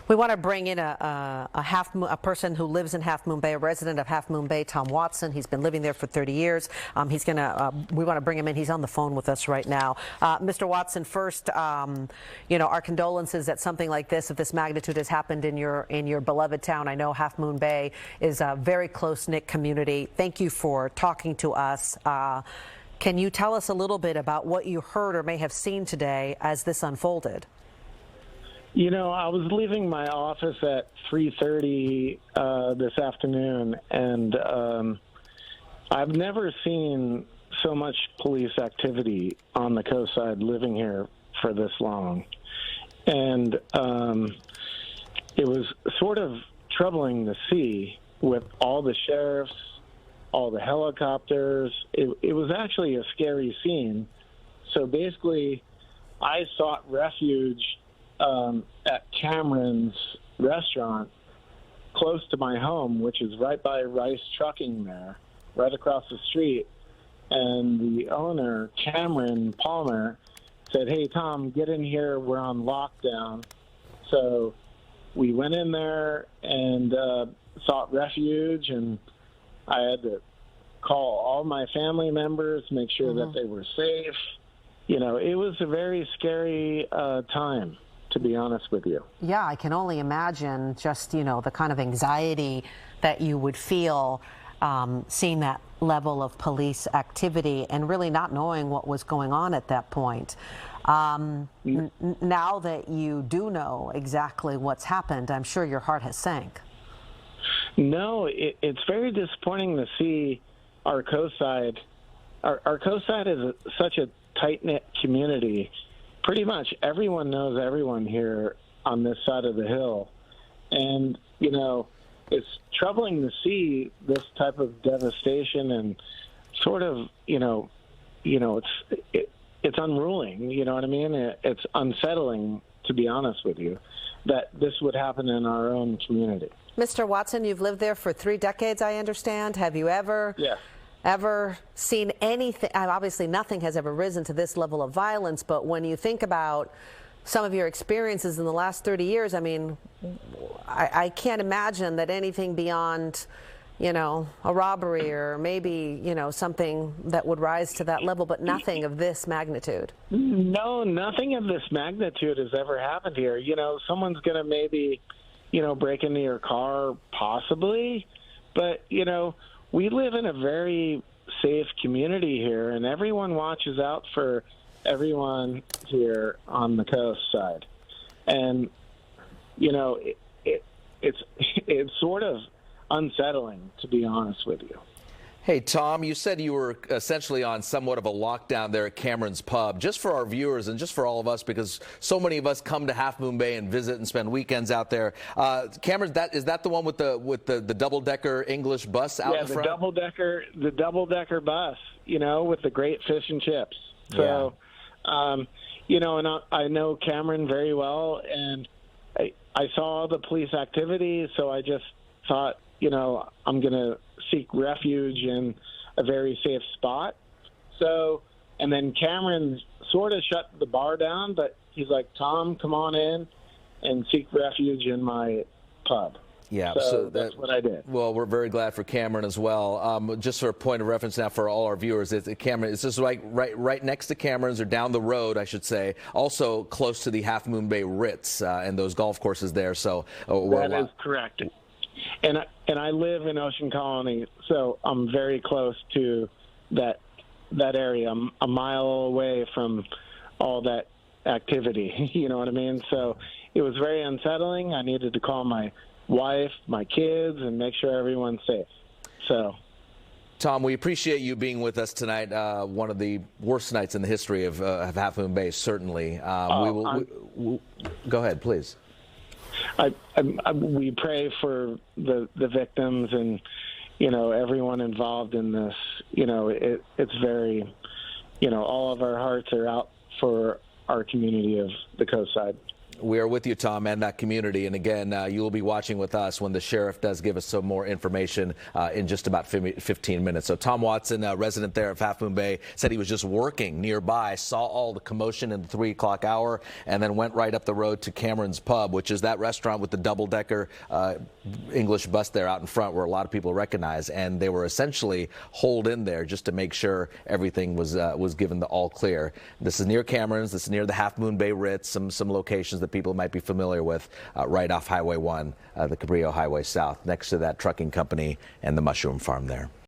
We want to bring in a person who lives in Half Moon Bay, a resident of Half Moon Bay, Tom Watson. He's been living there for 30 years. We want to bring him in. He's on the phone with us right now. Mr. Watson, first, our condolences that something like this, of this magnitude, has happened in your beloved town. I know Half Moon Bay is a very close-knit community. Thank you for talking to us. Can you tell us a little bit about what you heard or may have seen today as this unfolded? I was leaving my office at 3:30 this afternoon, and I've never seen so much police activity on the coast side living here for this long. And it was sort of troubling to see with all the sheriffs, all the helicopters. It was actually a scary scene. So basically, I sought refuge at Cameron's restaurant close to my home, which is right by Rice Trucking there, right across the street. And the owner, Cameron Palmer, said, "Hey, Tom, get in here. We're on lockdown." So we went in there and sought refuge, and I had to call all my family members, make sure that they were safe. It was a very scary time, to be honest with you. Yeah, I can only imagine just, the kind of anxiety that you would feel seeing that level of police activity and really not knowing what was going on at that point. Now that you do know exactly what's happened, I'm sure your heart has sank. No, it's very disappointing to see our coast side. Our coast side is such a tight-knit community. Pretty much everyone knows everyone here on this side of the hill. And, it's troubling to see this type of devastation and sort of, it's unruling, you know what I mean? It's unsettling, to be honest with you, that this would happen in our own community. Mr. Watson, you've lived there for 3 decades, I understand. Have you ever seen anything? Obviously, nothing has ever risen to this level of violence, but when you think about some of your experiences in the last 30 years, I mean, I can't imagine that anything beyond, a robbery or maybe, something that would rise to that level, but nothing of this magnitude. No, nothing of this magnitude has ever happened here. Someone's going to maybe, break into your car, possibly. But, we live in a very safe community here, and everyone watches out for everyone here on the coast side. And, it's sort of unsettling, to be honest with you. Hey, Tom, you said you were essentially on somewhat of a lockdown there at Cameron's Pub. Just for our viewers and just for all of us, because so many of us come to Half Moon Bay and visit and spend weekends out there. Cameron, is that the one with the double-decker English bus out in front? Yeah, the double-decker bus, with the great fish and chips. So, and I know Cameron very well, and I saw all the police activity, so I just thought, I'm going to seek refuge in a very safe spot. So, and then Cameron sort of shut the bar down, but he's like, "Tom, come on in and seek refuge in my pub." Yeah, so that's what I did. Well, we're very glad for Cameron as well. Just for a point of reference now for all our viewers, Cameron, is this right next to Cameron's, or down the road, I should say, also close to the Half Moon Bay Ritz and those golf courses there. So that is correct. And I live in Ocean Colony, so I'm very close to that area. I'm a mile away from all that activity. You know what I mean? So it was very unsettling. I needed to call my wife, my kids, and make sure everyone's safe. So, Tom, we appreciate you being with us tonight. One of the worst nights in the history of Half Moon Bay, certainly. Go ahead, please. We pray for the victims and, everyone involved in this. It's very, all of our hearts are out for our community of the coast side. We are with you, Tom, and that community. And again, you will be watching with us when the sheriff does give us some more information in just about 15 minutes. So Tom Watson, a resident there of Half Moon Bay, said he was just working nearby, saw all the commotion in the 3 o'clock hour, and then went right up the road to Cameron's Pub, which is that restaurant with the double-decker English bus there out in front where a lot of people recognize. And they were essentially holed in there just to make sure everything was given the all clear. This is near Cameron's. This is near the Half Moon Bay Ritz, some locations that people might be familiar with, right off Highway 1, the Cabrillo Highway South, next to that trucking company and the mushroom farm there.